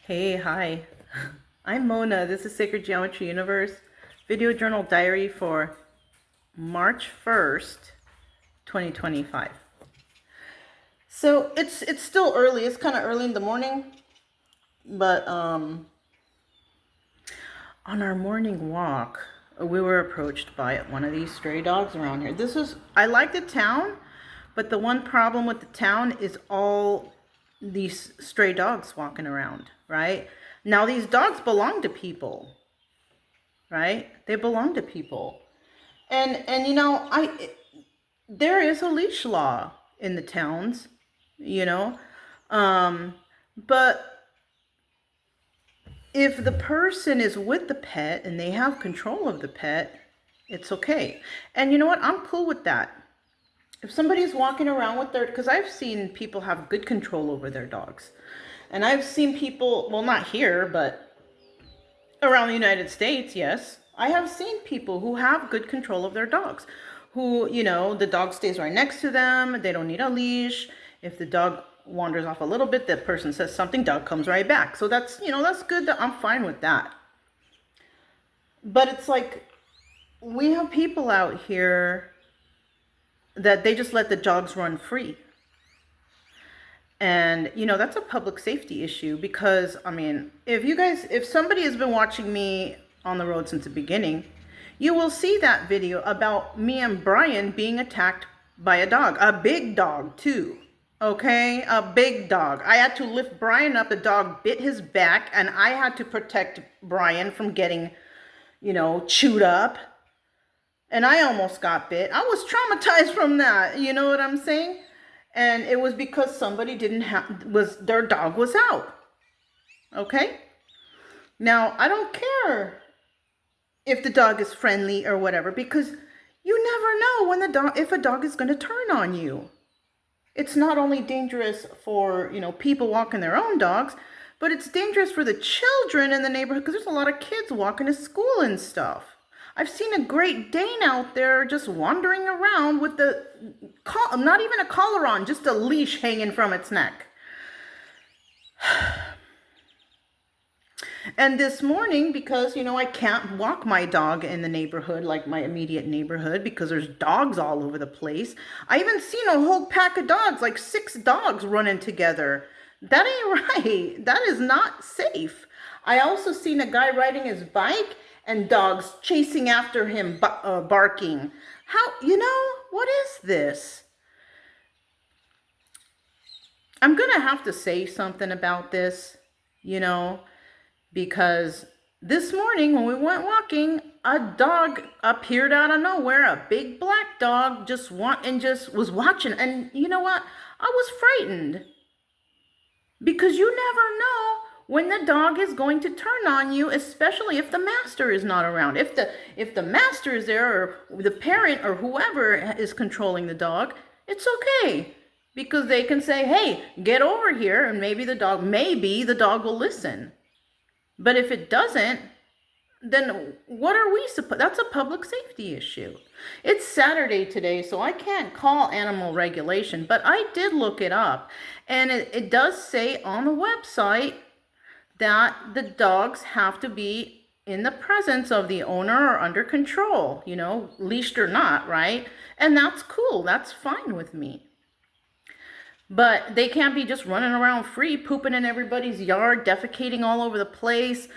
Hey, hi. I'm Mona. This is Sacred Geometry Universe video journal diary for March 1st, 2025. So it's still early. It's kind of early in the morning, but on our morning walk, we were approached by one of these stray dogs around here. I like the town, but the one problem with the town is all these stray dogs walking around, right? Now these dogs belong to people, right? They belong to people. And there is a leash law in the towns, you know. But if the person is with the pet and they have control of the pet, it's okay. And you know what? I'm cool with that. If somebody's walking around with because I've seen people have good control over their dogs. And I've seen people, well, not here, but around the United States, yes. I have seen people who have good control of their dogs. Who, the dog stays right next to them. They don't need a leash. If the dog wanders off a little bit, that person says something, dog comes right back. So that's good. I'm fine with that. But it's like, we have people out here that they just let the dogs run free. And, that's a public safety issue because, if somebody has been watching me on the road since the beginning, you will see that video about me and Brian being attacked by a dog, a big dog too. Okay, a big dog. I had to lift Brian up. The dog bit his back and I had to protect Brian from getting, chewed up. And I almost got bit. I was traumatized from that. You know what I'm saying? And it was because somebody their dog was out. Okay? Now, I don't care if the dog is friendly or whatever, because you never know if a dog is going to turn on you. It's not only dangerous for, people walking their own dogs, but it's dangerous for the children in the neighborhood because there's a lot of kids walking to school and stuff. I've seen a Great Dane out there just wandering around with not even a collar on, just a leash hanging from its neck. And this morning, because, I can't walk my dog in the neighborhood, like my immediate neighborhood, because there's dogs all over the place. I even seen a whole pack of dogs, like 6 dogs running together. That ain't right. That is not safe. I also seen a guy riding his bike and dogs chasing after him, barking. What is this? I'm going to have to say something about this, because this morning when we went walking, a dog appeared out of nowhere, a big black dog just was watching. And you know what? I was frightened because you never know when the dog is going to turn on you, especially if the master is not around. If the master is there, or the parent or whoever is controlling the dog, it's okay. Because they can say, hey, get over here, and maybe the dog will listen. But if it doesn't, then what are we supposed? That's a public safety issue. It's Saturday today, so I can't call animal regulation, but I did look it up. And it does say on the website that the dogs have to be in the presence of the owner or under control, leashed or not, right? And that's cool. That's fine with me. But they can't be just running around free, pooping in everybody's yard, defecating all over the place,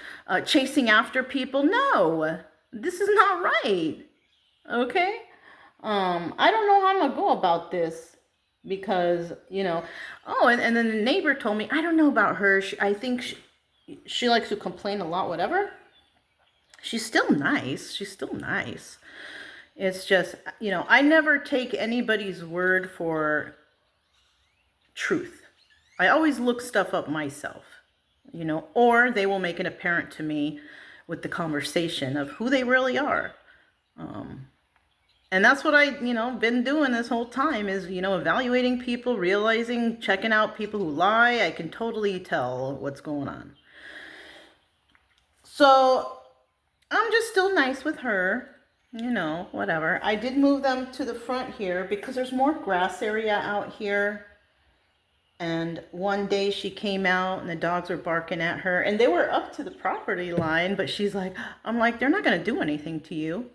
chasing after people. No, this is not right. Okay? I don't know how I'm going to go about this because, and then the neighbor told me, I don't know about her. I think she likes to complain a lot, whatever. She's still nice. It's just, I never take anybody's word for truth. I always look stuff up myself, or they will make it apparent to me with the conversation of who they really are. And that's what I, been doing this whole time is, evaluating people, checking out people who lie. I can totally tell what's going on. So I'm just still nice with her, whatever. I did move them to the front here because there's more grass area out here. And one day she came out and the dogs were barking at her and they were up to the property line, but she's like, I'm like, they're not going to do anything to you.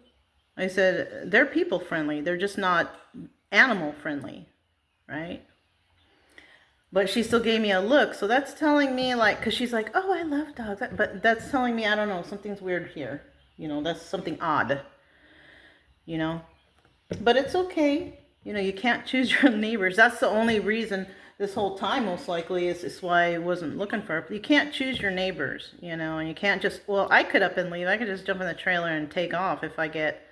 I said, they're people friendly. They're just not animal friendly, right? But she still gave me a look. So that's telling me, like, because she's like, oh, I love dogs. But that's telling me, I don't know, something's weird here. You know, that's something odd. You know? But it's okay. You know, you can't choose your neighbors. That's the only reason this whole time, most likely, is why I wasn't looking for it. You can't choose your neighbors, you know, and you can't just, well, I could up and leave. I could just jump in the trailer and take off if I get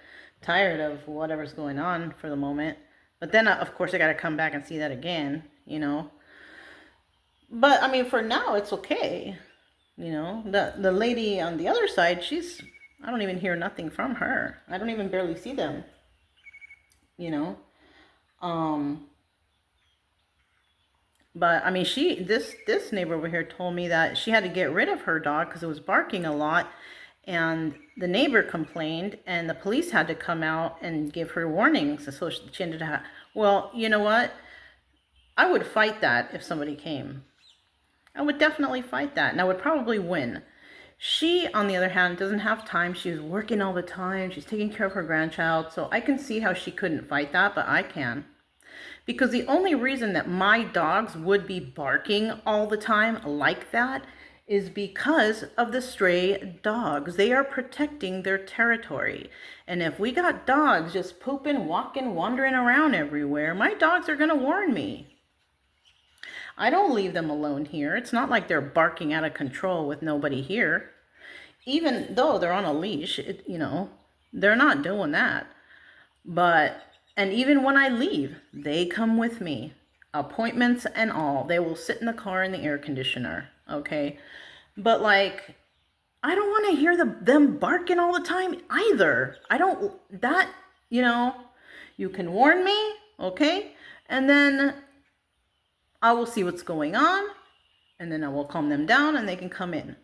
tired of whatever's going on for the moment. But then, of course, I got to come back and see that again, you know. But, I mean, for now, it's okay. You know, the lady on the other side, I don't even hear nothing from her. I don't even barely see them, you know. But, I mean, this neighbor over here told me that she had to get rid of her dog because it was barking a lot. And the neighbor complained, and the police had to come out and give her warnings. So she ended up, well, you know what? I would fight that if somebody came. I would definitely fight that, and I would probably win. She, on the other hand, doesn't have time. She was working all the time. She's taking care of her grandchild. So I can see how she couldn't fight that, but I can. Because the only reason that my dogs would be barking all the time like that is because of the stray dogs. They are protecting their territory. And if we got dogs just pooping, walking, wandering around everywhere, my dogs are going to warn me. I don't leave them alone here. It's not like they're barking out of control with nobody here. Even though they're on a leash, you know, they're not doing that. And even when I leave, they come with me. Appointments and all. They will sit in the car in the air conditioner, okay? But, like, I don't want to hear them barking all the time either. You know, you can warn me, okay? And then I will see what's going on, and then I will calm them down, and they can come in.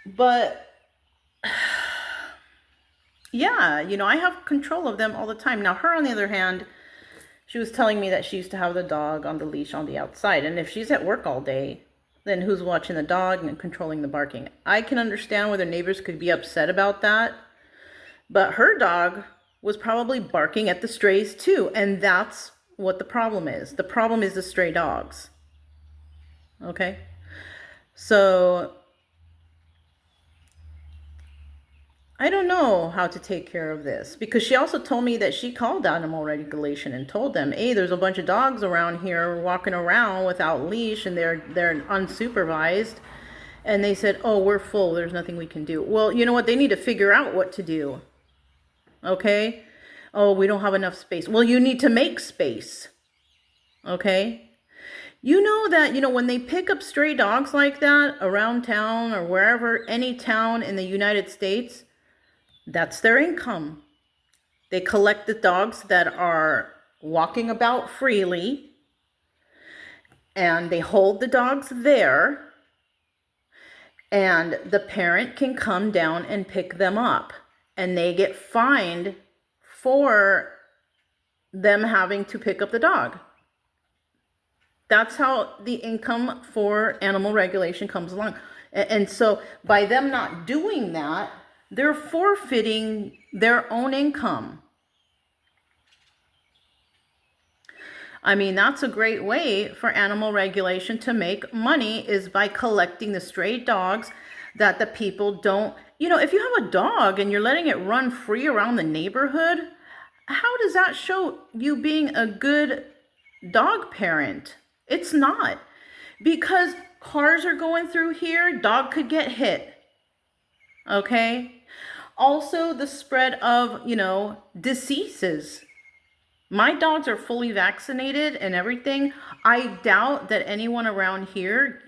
But, yeah, you know, I have control of them all the time. Now, her, on the other hand, she was telling me that she used to have the dog on the leash on the outside. And if she's at work all day, then who's watching the dog and controlling the barking? I can understand whether neighbors could be upset about that. But her dog was probably barking at the strays too. And that's what the problem is. The problem is the stray dogs. Okay? So I don't know how to take care of this, because she also told me that she called animal regulation and told them, hey, there's a bunch of dogs around here walking around without leash and they're unsupervised. And they said, oh, we're full. There's nothing we can do. Well, you know what? They need to figure out what to do. Okay? Oh, we don't have enough space. Well, you need to make space. Okay? You know that, you know, when they pick up stray dogs like that around town or wherever, any town in the United States, that's their income. They collect the dogs that are walking about freely, and they hold the dogs there, and the parent can come down and pick them up, and they get fined for them having to pick up the dog. That's how the income for animal regulation comes along. And so by them not doing that, they're forfeiting their own income. I mean, that's a great way for animal regulation to make money, is by collecting the stray dogs that the people don't, you know, if you have a dog and you're letting it run free around the neighborhood, how does that show you being a good dog parent? It's not. Because cars are going through here, dog could get hit. Okay? Also, the spread of, you know, diseases. My dogs are fully vaccinated and everything. I doubt that anyone around here,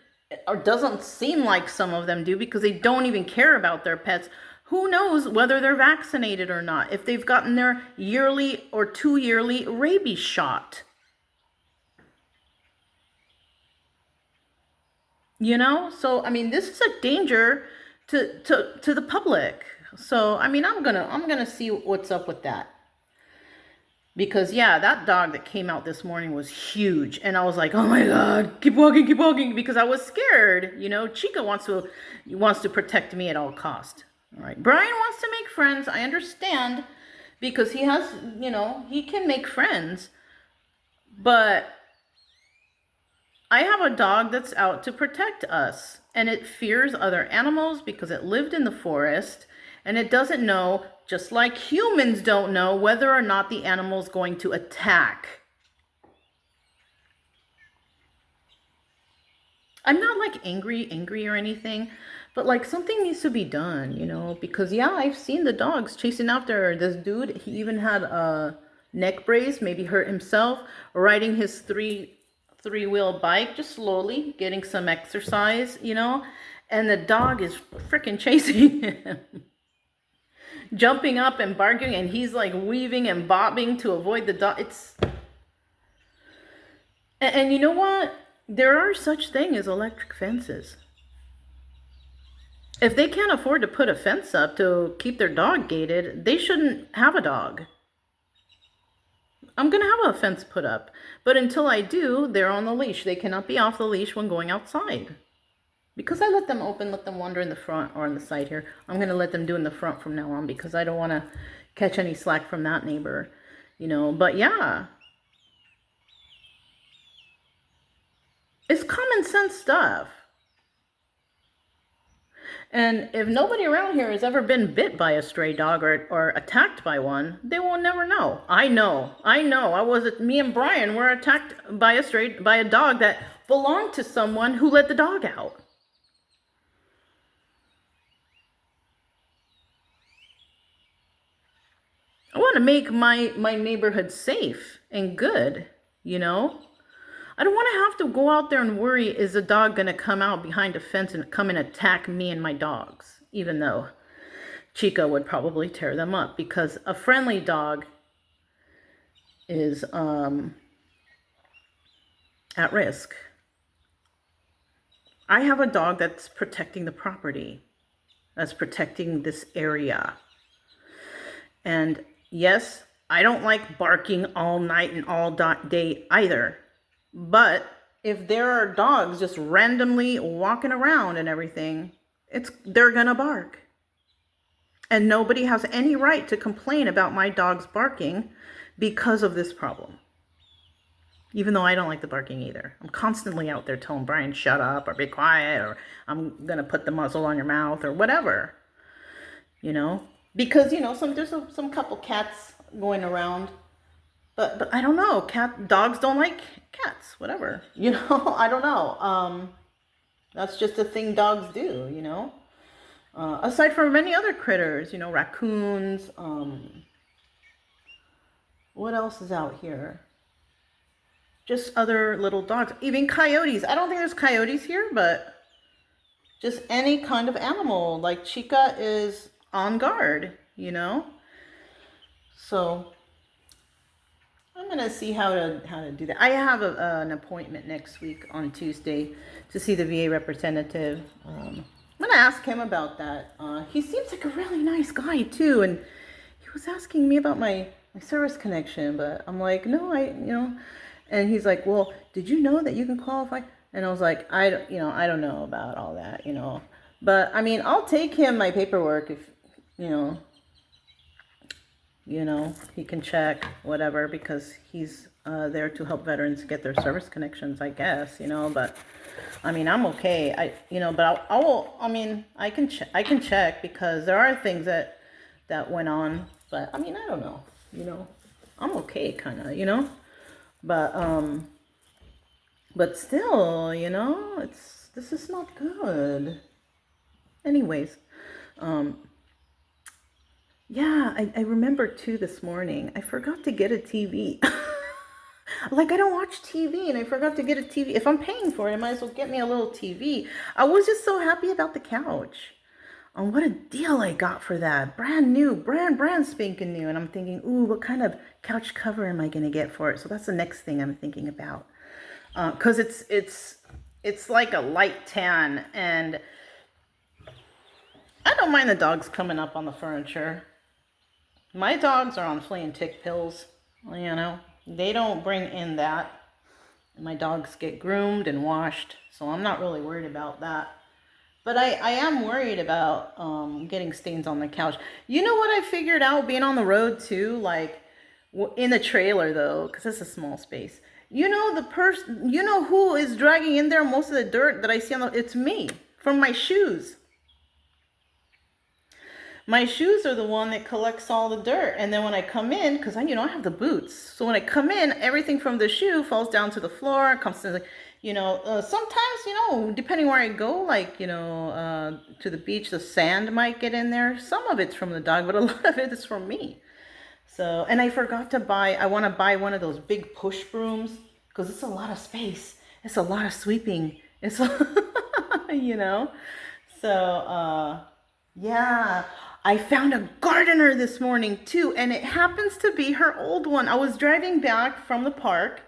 or doesn't seem like some of them do, because they don't even care about their pets. Who knows whether they're vaccinated or not, if they've gotten their yearly or 2-yearly rabies shot. You know? So, I mean, this is a danger to the public. So, I mean, I'm gonna see what's up with that. Because yeah, that dog that came out this morning was huge, and I was like, "Oh my God, keep walking," because I was scared. You know, Chica wants to protect me at all cost. All right, Brian wants to make friends. I understand, because he has, you know, he can make friends, but I have a dog that's out to protect us, and it fears other animals because it lived in the forest, and it doesn't know, just like humans don't know, whether or not the animal's going to attack. I'm not like angry or anything, but like something needs to be done, you know, because yeah, I've seen the dogs chasing after this dude. He even had a neck brace, maybe hurt himself, riding his three-wheel bike, just slowly getting some exercise, you know, and the dog is freaking chasing him, jumping up and barking, and he's like weaving and bobbing to avoid the dog. And you know what? There are such thing as electric fences. If they can't afford to put a fence up to keep their dog gated, they shouldn't have a dog. I'm going to have a fence put up. But until I do, they're on the leash. They cannot be off the leash when going outside. Because I let them open, let them wander in the front or on the side here. I'm going to let them do in the front from now on because I don't want to catch any slack from that neighbor. You know, but yeah. It's common sense stuff. And if nobody around here has ever been bit by a stray dog or attacked by one, they will never know. I know. Me and Brian were attacked by a dog that belonged to someone who let the dog out. I want to make my neighborhood safe and good, you know? I don't want to have to go out there and worry, is the dog going to come out behind a fence and come and attack me and my dogs? Even though Chica would probably tear them up, because a friendly dog is at risk. I have a dog that's protecting the property, that's protecting this area. And yes, I don't like barking all night and all day either. But if there are dogs just randomly walking around and everything, they're gonna bark. And nobody has any right to complain about my dogs barking because of this problem. Even though I don't like the barking either. I'm constantly out there telling Brian, shut up or be quiet, or I'm gonna put the muzzle on your mouth or whatever. You know? Because, you know, there's some couple cats going around. But I don't know. Dogs don't like cats. Whatever. You know, I don't know. That's just a thing dogs do, you know. Aside from many other critters, you know, raccoons. What else is out here? Just other little dogs. Even coyotes. I don't think there's coyotes here, but just any kind of animal. Like Chica is on guard, you know. So I'm gonna see how to do that. I have an appointment next week on Tuesday to see the VA representative. I'm gonna ask him about that. He seems like a really nice guy too, and he was asking me about my service connection, but I'm like, no, you know. And he's like, well, did you know that you can qualify? And I was like, I don't know about all that, you know. But I mean, I'll take him my paperwork if, you know, he can check whatever, because he's there to help veterans get their service connections, I guess, you know. But I mean, I'm okay. I can check, because there are things that went on, but I mean, I don't know, you know. I'm okay, kind of, you know. But still, you know, this is not good. Anyways, yeah, I remember too this morning, I forgot to get a TV. Like, I don't watch TV, and I forgot to get a TV. If I'm paying for it, I might as well get me a little TV. I was just so happy about the couch. What a deal I got for that. Brand new, brand spanking new. And I'm thinking, ooh, what kind of couch cover am I going to get for it? So that's the next thing I'm thinking about. Because it's like a light tan, and I don't mind the dogs coming up on the furniture. My dogs are on flea and tick pills. You know, they don't bring in that. My dogs get groomed and washed, so I'm not really worried about that. But I am worried about getting stains on the couch. You know what I figured out being on the road too? Like in the trailer though, because it's a small space. You know you know who is dragging in there most of the dirt that I see on the, it's me from my shoes. My shoes are the one that collects all the dirt. And then when I come in, because I have the boots. So when I come in, everything from the shoe falls down to the floor, comes to sometimes, depending where I go, like, to the beach, the sand might get in there. Some of it's from the dog, but a lot of it is from me. So, and I forgot to I want to buy one of those big push brooms because it's a lot of space. It's a lot of sweeping. It's, you know, so, yeah, I found a gardener this morning too, and it happens to be her old one. I was driving back from the park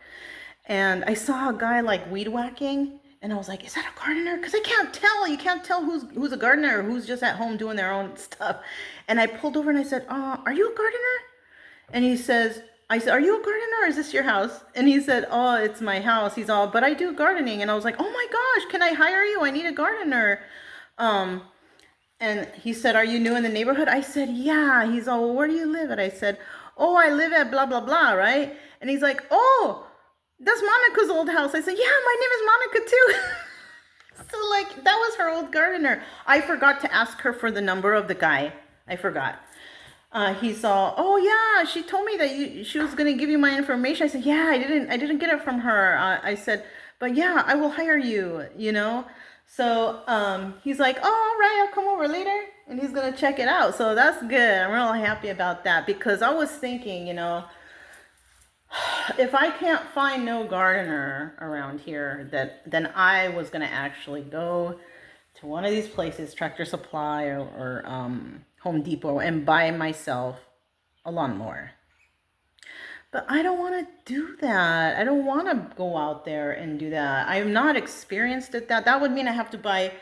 and I saw a guy like weed whacking, and I was like, is that a gardener? Because I can't tell. You can't tell who's a gardener or who's just at home doing their own stuff. And I pulled over and I said, are you a gardener? And I said, are you a gardener or is this your house? And he said, oh, it's my house. He's all, but I do gardening. And I was like, oh my gosh, can I hire you? I need a gardener. And he said, are you new in the neighborhood? I said, yeah. He's all, well, where do you live at? I said, oh, I live at blah, blah, blah, right? And he's like, oh, that's Monica's old house. I said, yeah, my name is Monika too. So like, that was her old gardener. I forgot to ask her for the number of the guy. I forgot. He saw, oh yeah, she told me that she was going to give you my information. I said, yeah, I didn't get it from her. I said, but yeah, I will hire you, So, he's like, oh, all right, I'll come over later and he's going to check it out. So that's good. I'm really happy about that because I was thinking, if I can't find no gardener around here, then I was going to actually go to one of these places, Tractor Supply or Home Depot, and buy myself a lawnmower. But I don't want to do that. I don't want to go out there and do that. I'm not experienced at that. That would mean I have to buy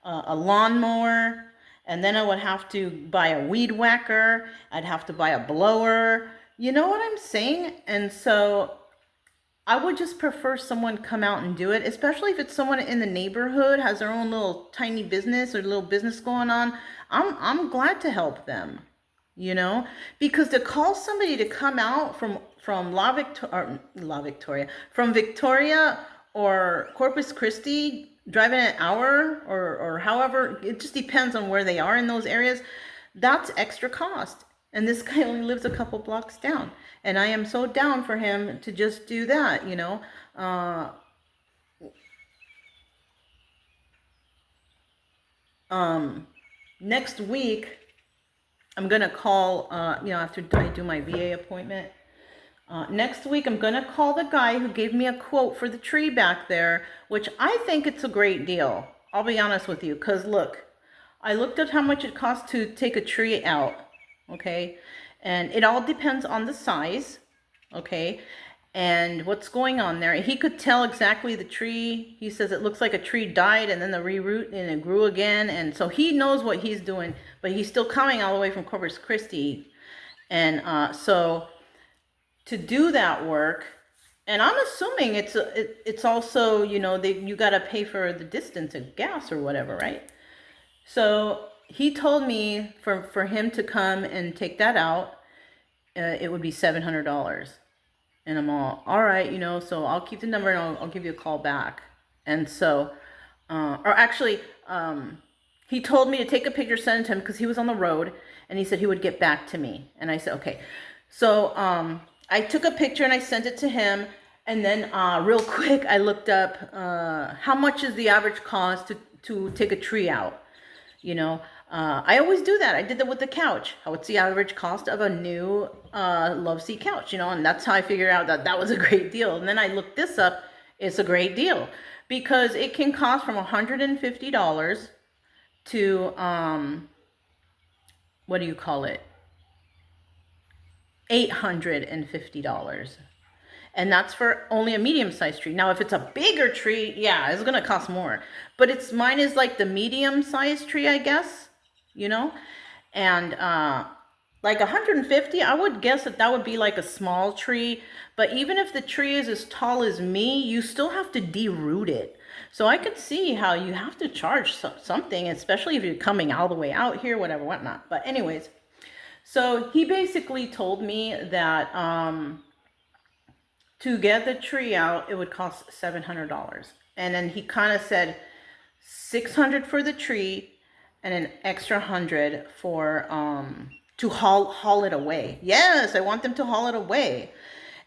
a lawnmower, and then I would have to buy a weed whacker. I'd have to buy a blower. You know what I'm saying? And so I would just prefer someone come out and do it, especially if it's someone in the neighborhood, has their own little tiny business or little business going on. I'm glad to help them, because to call somebody to come out from from Victoria or Corpus Christi, driving an hour or however, it just depends on where they are in those areas. That's extra cost. And this guy only lives a couple blocks down. And I am so down for him to just do that, Next week, I'm going to call, after I do my VA appointment. Next week, I'm going to call the guy who gave me a quote for the tree back there, which I think it's a great deal. I'll be honest with you, because look, I looked at how much it costs to take a tree out. Okay, and it all depends on the size, okay, and what's going on there. He could tell exactly the tree. He says it looks like a tree died and then the reroot and it grew again, and so he knows what he's doing, but he's still coming all the way from Corpus Christi. And so to do that work, and I'm assuming it's also, you got to pay for the distance of gas or whatever, right? So he told me for him to come and take that out, it would be $700. And I'm all right, so I'll keep the number and I'll give you a call back. And so, he told me to take a picture, send it to him because he was on the road, and he said he would get back to me. And I said, okay. So I took a picture and I sent it to him. And then real quick, I looked up how much is the average cost to take a tree out, I always do that. I did that with the couch. What's the average cost of a new love seat couch, and that's how I figured out that was a great deal. And then I looked this up. It's a great deal because it can cost from $150 to, $850. And that's for only a medium-sized tree. Now, if it's a bigger tree, yeah, it's going to cost more. But mine is like the medium-sized tree, I guess, And Like 150, I would guess that that would be like a small tree. But even if the tree is as tall as me, you still have to deroot it. So I could see how you have to charge something, especially if you're coming all the way out here, whatever, whatnot. But anyways, so he basically told me that to get the tree out, it would cost $700. And then he kind of said 600 for the tree and an extra 100 for to haul it away. Yes, I want them to haul it away.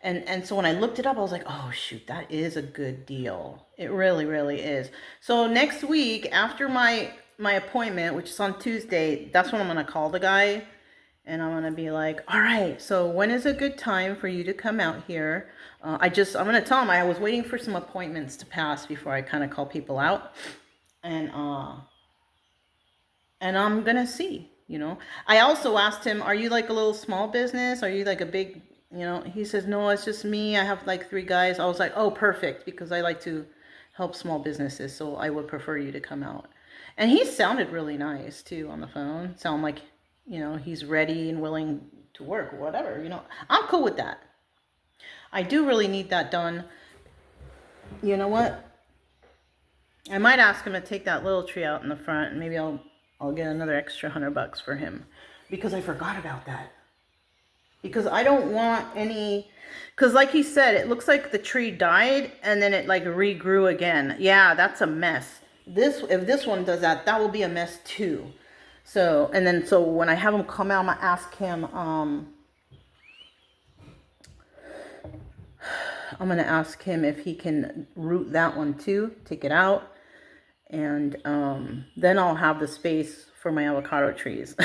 And so when I looked it up, I was like, oh shoot, that is a good deal. It really, really is. So next week after my appointment, which is on Tuesday, that's when I'm gonna call the guy and I'm gonna be like, all right, so when is a good time for you to come out here? I'm gonna tell him I was waiting for some appointments to pass before I kind of call people out, and I'm gonna see, you know. I also asked him, are you like a little small business? Are you like a big, you know? He says, no, it's just me. I have like 3 guys. I was like, oh, perfect, because I like to help small businesses, so I would prefer you to come out. And he sounded really nice too on the phone. Sound like, you know, he's ready and willing to work or whatever, you know. I'm cool with that. I do really need that done. You know what? I might ask him to take that little tree out in the front, and maybe I'll get another extra $100 for him, because I forgot about that. Because I don't want any, because like he said, it looks like the tree died and then it like regrew again. Yeah, that's a mess. If this one does that, that will be a mess too. So, and then so when I have him come out, I'm gonna ask him, if he can root that one too, take it out, and then I'll have the space for my avocado trees.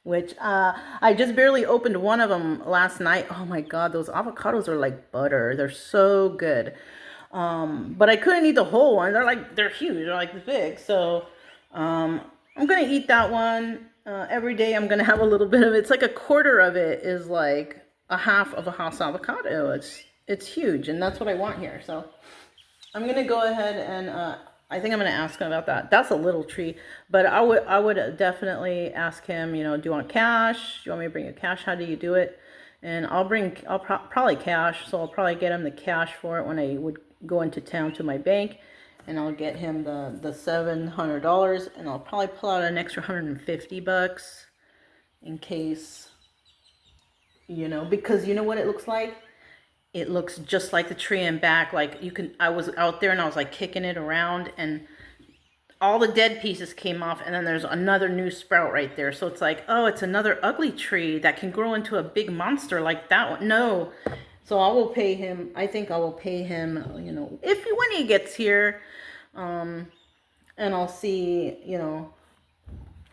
Which I just barely opened one of them last night. Oh my God, those avocados are like butter. They're so good. But I couldn't eat the whole one. They're huge. They're like this big. So I'm gonna eat that one. Every day I'm gonna have a little bit of it. It's like a quarter of it is like a half of a house avocado. It's huge, and that's what I want here. So I'm gonna go ahead and I think I'm gonna ask him about that. That's a little tree, but I would definitely ask him, you know, do you want cash? Do you want me to bring you cash? How do you do it? And I'll probably cash. So I'll probably get him the cash for it when I would go into town to my bank, and I'll get him the $700, and I'll probably pull out an extra $150 in case, you know, because you know what it looks like? It looks just like the tree in back. Like I was out there and I was like kicking it around, and all the dead pieces came off, and then there's another new sprout right there. So it's like, oh, it's another ugly tree that can grow into a big monster like that one. No. So I will pay him. I think I will pay him, you know, when he gets here. And I'll see, you know,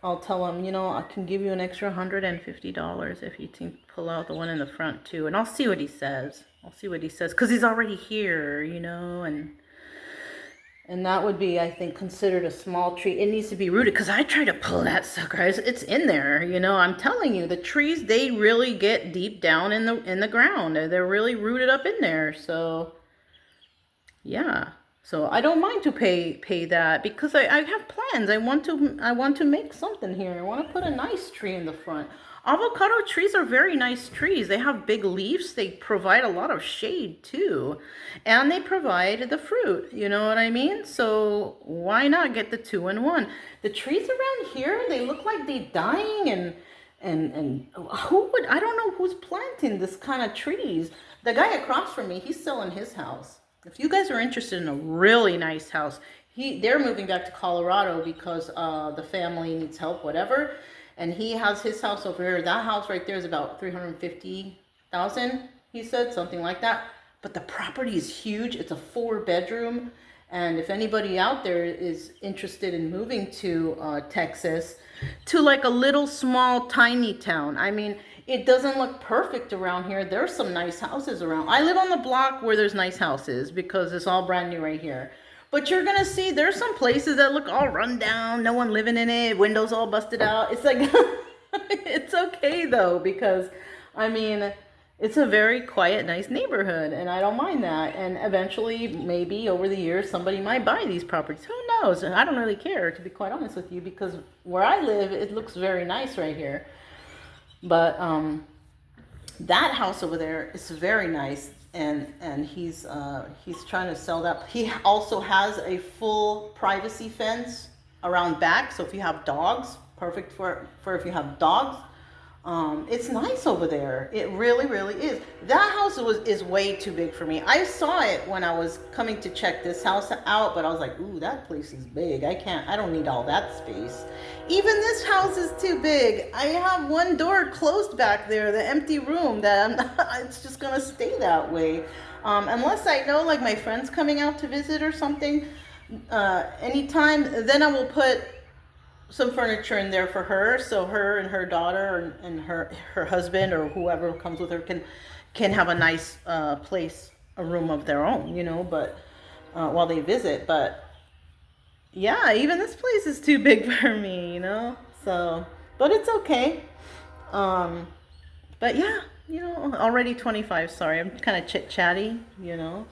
I'll tell him, you know, I can give you an extra $150 if you can pull out the one in the front too. And I'll see what he says. Because he's already here, you know, and that would be, I think, considered a small tree. It needs to be rooted, because I tried to pull that sucker. It's in there, you know. I'm telling you, the trees, they really get deep down in the ground. They're really rooted up in there. So, yeah. So I don't mind to pay that, because I have plans. I want to make something here. I want to put a nice tree in the front. Avocado trees are very nice trees. They have big leaves. They provide a lot of shade too. And they provide the fruit. You know what I mean? So why not get the 2-in-1? The trees around here, they look like they're dying, and I don't know who's planting this kind of trees. The guy across from me, he's selling his house. If you guys are interested in a really nice house, they're moving back to Colorado because the family needs help, whatever. And he has his house over here. That house right there is about $350,000, he said, something like that. But the property is huge. It's a 4-bedroom. And if anybody out there is interested in moving to Texas, to like a little small tiny town, I mean, it doesn't look perfect around here. There's some nice houses around. I live on the block where there's nice houses because it's all brand new right here. But you're gonna see there's some places that look all run down, no one living in it, windows all busted out. It's like, it's okay though, because I mean, it's a very quiet, nice neighborhood, and I don't mind that. And eventually, maybe over the years, somebody might buy these properties. Who knows? And I don't really care, to be quite honest with you, because where I live, it looks very nice right here. But that house over there is very nice, and he's trying to sell that. He also has a full privacy fence around back, so if you have dogs, perfect for if you have dogs. It's nice over there. It really, really is. That house is way too big for me. I saw it when I was coming to check this house out, but I was like, ooh, that place is big. I don't need all that space. Even this house is too big. I have one door closed back there, the empty room, that it's just gonna stay that way. Unless I know like my friend's coming out to visit or something, anytime, then I will put some furniture in there for her, so her and her daughter and her husband or whoever comes with her can have a nice place, a room of their own, you know, but while they visit. But yeah, even this place is too big for me, you know. So, but it's okay. Um, but yeah, you know, already 25. Sorry, I'm kind of chit chatty, you know.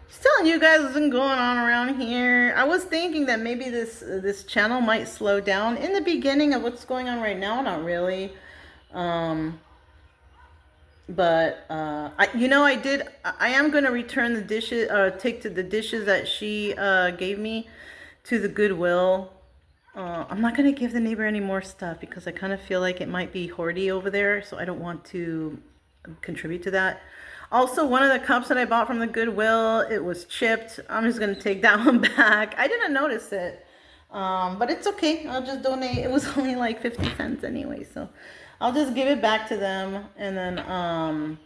Just telling you guys what's been going on around here. I was thinking that maybe this channel might slow down in the beginning of what's going on right now. Not really. Um, but I am going to return the dishes, take to the dishes that she gave me to the Goodwill. I'm not going to give the neighbor any more stuff because I kind of feel like it might be hoardy over there, so I don't want to contribute to that. Also, one of the cups that I bought from the Goodwill, it was chipped. I'm just going to take that one back. I didn't notice it, but it's okay. I'll just donate. It was only like 50 cents anyway, so I'll just give it back to them. And then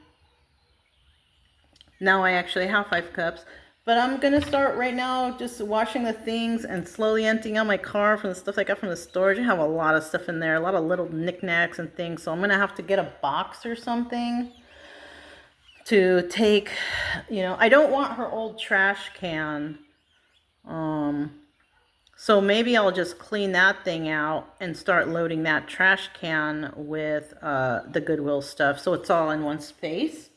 now I actually have 5 cups. But I'm going to start right now just washing the things and slowly emptying out my car from the stuff I got from the storage. I have a lot of stuff in there, a lot of little knickknacks and things. So I'm going to have to get a box or something to take, you know. I don't want her old trash can. So maybe I'll just clean that thing out and start loading that trash can with the Goodwill stuff. So it's all in one space.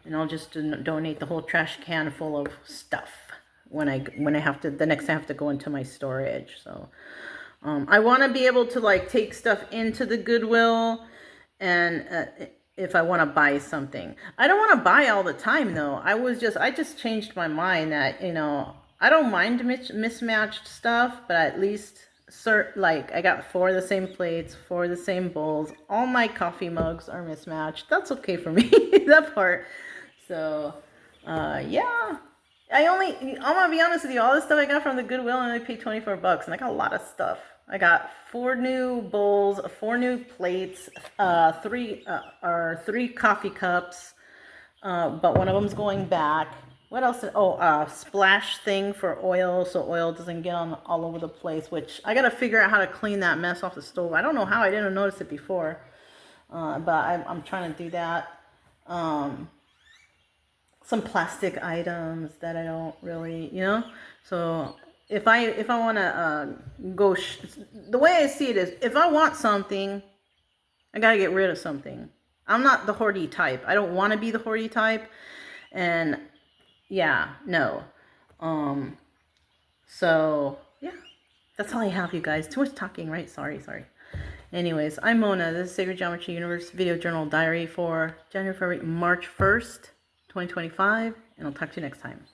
And I'll just donate the whole trash can full of stuff when I have to, the next time I have to go into my storage. So I want to be able to like take stuff into the Goodwill, and if I want to buy something. I don't want to buy all the time though. I just changed my mind that, you know, I don't mind mismatched stuff, but at least like I got 4 of the same plates, 4 of the same bowls. All my coffee mugs are mismatched. That's okay for me, that part. So, yeah. I'm gonna be honest with you, all the stuff I got from the Goodwill, and I paid 24 bucks, and I got a lot of stuff. I got 4 new bowls, 4 new plates, 3 coffee cups, but one of them's going back. What else? Splash thing for oil, so oil doesn't get on all over the place, which I gotta figure out how to clean that mess off the stove. I don't know how, I didn't notice it before, but I'm trying to do that. Some plastic items that I don't really, you know. So if I want to go, the way I see it is, if I want something, I gotta get rid of something. I'm not the hoardy type. I don't want to be the hoardy type, and yeah, no. So yeah, that's all I have, you guys. Too much talking, right? Sorry. Anyways, I'm Mona. This is Sacred Geometry Universe Video Journal Diary for January, February, March 1st, 2025, and I'll talk to you next time.